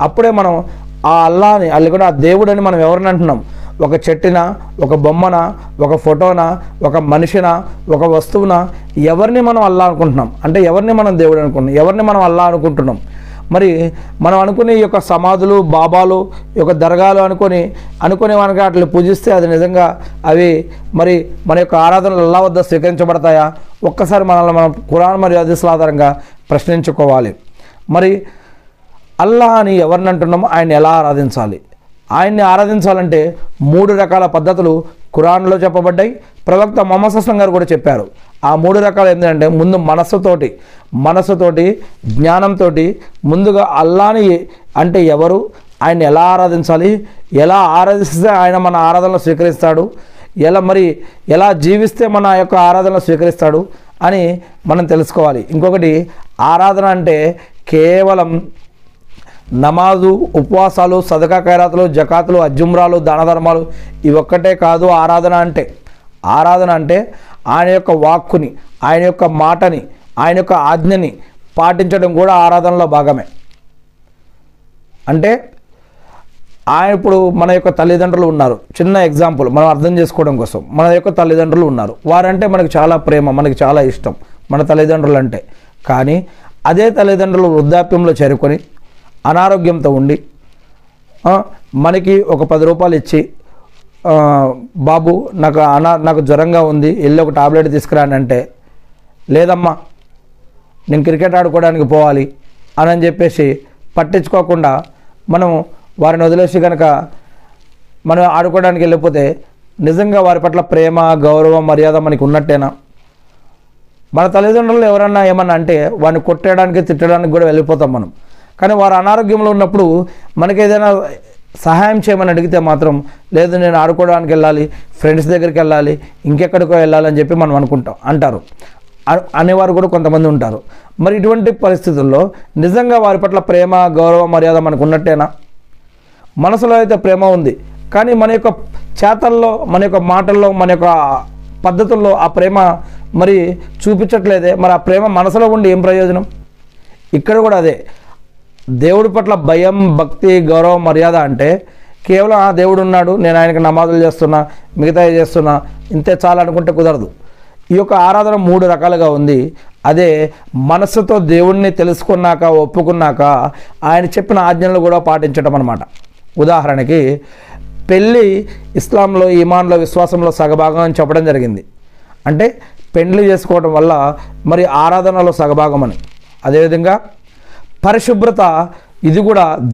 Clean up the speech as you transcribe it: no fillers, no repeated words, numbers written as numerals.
అప్పుడే మనం ఆ అల్లాని అది కూడా ఆ దేవుడని మనం ఎవరిని అంటున్నాం? ఒక చెట్టునా, ఒక బొమ్మన, ఒక ఫోటోనా, ఒక మనిషినా, ఒక వస్తువునా, ఎవరిని మనం అల్లా అనుకుంటున్నాం? అంటే ఎవరిని మనం దేవుడు అనుకుంటున్నాం? ఎవరిని మనం అల్లా అనుకుంటున్నాం? మరి మనం అనుకునే ఈ యొక్క సమాధులు, బాబాలు, ఈ యొక్క దర్గాలు అనుకునే మనకి వాటిని పూజిస్తే అది నిజంగా అవి మరి మన యొక్క ఆరాధనలు అల్లా వద్ద స్వీకరించబడతాయా? ఒక్కసారి మనల్ని మనం ఖురాన్ మరియు హదీసుల ఆధారంగా ప్రశ్నించుకోవాలి. మరి అల్లా అని ఎవరిని అంటున్నామో ఆయన్ని ఎలా ఆరాధించాలి? ఆయన్ని ఆరాధించాలంటే 3 రకాల పద్ధతులు ఖురాన్లో చెప్పబడ్డాయి. ప్రవక్త ముహమ్మద్ సల్లం గారు కూడా చెప్పారు. ఆ 3 రకాలు ఏంటంటే, ముందు మనస్సుతోటి జ్ఞానంతో ముందుగా అల్లాని అంటే ఎవరు, ఆయన్ని ఎలా ఆరాధించాలి, ఎలా ఆరాధిస్తే ఆయన మన ఆరాధనలు స్వీకరిస్తాడు, ఎలా జీవిస్తే మన యొక్క ఆరాధనలు స్వీకరిస్తాడు అని మనం తెలుసుకోవాలి. ఇంకొకటి, ఆరాధన అంటే కేవలం నమాజు, ఉపవాసాలు, సదకా ఖైరాతులు, జకాతులు, అజ్జుమ్రాలు, దాన ధర్మాలు ఇవొక్కటే కాదు. ఆరాధన అంటే ఆయన యొక్క వాక్కుని, ఆయన యొక్క మాటని, ఆయన యొక్క ఆజ్ఞని పాటించడం కూడా ఆరాధనలో భాగమే. అంటే ఇప్పుడు మన యొక్క తల్లిదండ్రులు ఉన్నారు. చిన్న ఎగ్జాంపుల్ మనం అర్థం చేసుకోవడం కోసం, మన యొక్క తల్లిదండ్రులు ఉన్నారు. వారంటే మనకు చాలా ప్రేమ, మనకి చాలా ఇష్టం మన తల్లిదండ్రులు అంటే. కానీ అదే తల్లిదండ్రులు వృద్ధాప్యంలో చేరుకొని అనారోగ్యంతో ఉండి మనకి ఒక 10 రూపాయలు ఇచ్చి, బాబు నాకు జ్వరంగా ఉంది, వెళ్ళి ఒక టాబ్లెట్ తీసుకురాని అంటే, లేదమ్మా నేను క్రికెట్ ఆడుకోవడానికి పోవాలి అని చెప్పేసి పట్టించుకోకుండా మనం వారిని వదిలేసి కనుక మనం ఆడుకోవడానికి వెళ్ళిపోతే నిజంగా వారి పట్ల ప్రేమ, గౌరవం, మర్యాద మనకి ఉన్నట్టేనా? మన తల్లిదండ్రులు ఎవరన్నా ఏమన్నా అంటే వాడిని కొట్టడానికి, తిట్టడానికి కూడా వెళ్ళిపోతాం మనం. కానీ వారు అనారోగ్యంలో ఉన్నప్పుడు మనకి ఏదైనా సహాయం చేయమని అడిగితే మాత్రం, లేదు నేను ఆడుకోవడానికి వెళ్ళాలి, ఫ్రెండ్స్ దగ్గరికి వెళ్ళాలి, ఇంకెక్కడికో వెళ్ళాలని చెప్పి మనం అంటారు. అనేవారు కూడా కొంతమంది ఉంటారు. మరి ఇటువంటి పరిస్థితుల్లో నిజంగా వారి పట్ల ప్రేమ, గౌరవం, మర్యాద మనకు ఉన్నట్టేనా? మనసులో అయితే ప్రేమ ఉంది, కానీ మన యొక్క చేతల్లో, మన యొక్క మాటల్లో, మన యొక్క పద్ధతుల్లో ఆ ప్రేమ మరి చూపించట్లేదే. మరి ఆ ప్రేమ మనసులో ఉండి ఏం ప్రయోజనం? ఇక్కడ కూడా అదే, దేవుడి పట్ల భయం, భక్తి, గౌరవం, మర్యాద అంటే కేవలం ఆ దేవుడు ఉన్నాడు, నేను ఆయనకి నమాజులు చేస్తున్నా, మిగతా చేస్తున్నా, ఇంతే చాలా అనుకుంటే కుదరదు. ఈ యొక్క ఆరాధన 3 రకాలుగా ఉంది. అదే మనస్సుతో దేవుణ్ణి తెలుసుకున్నాక, ఒప్పుకున్నాక ఆయన చెప్పిన ఆజ్ఞలు కూడా పాటించడం అన్నమాట. ఉదాహరణకి పెళ్ళి ఇస్లాంలో, ఈమాన్లో, విశ్వాసంలో సగభాగం అని చెప్పడం జరిగింది. అంటే పెళ్లి చేసుకోవడం వల్ల మరి ఆరాధనలో సగభాగం అని. అదేవిధంగా పరిశుభ్రత, ఇది కూడా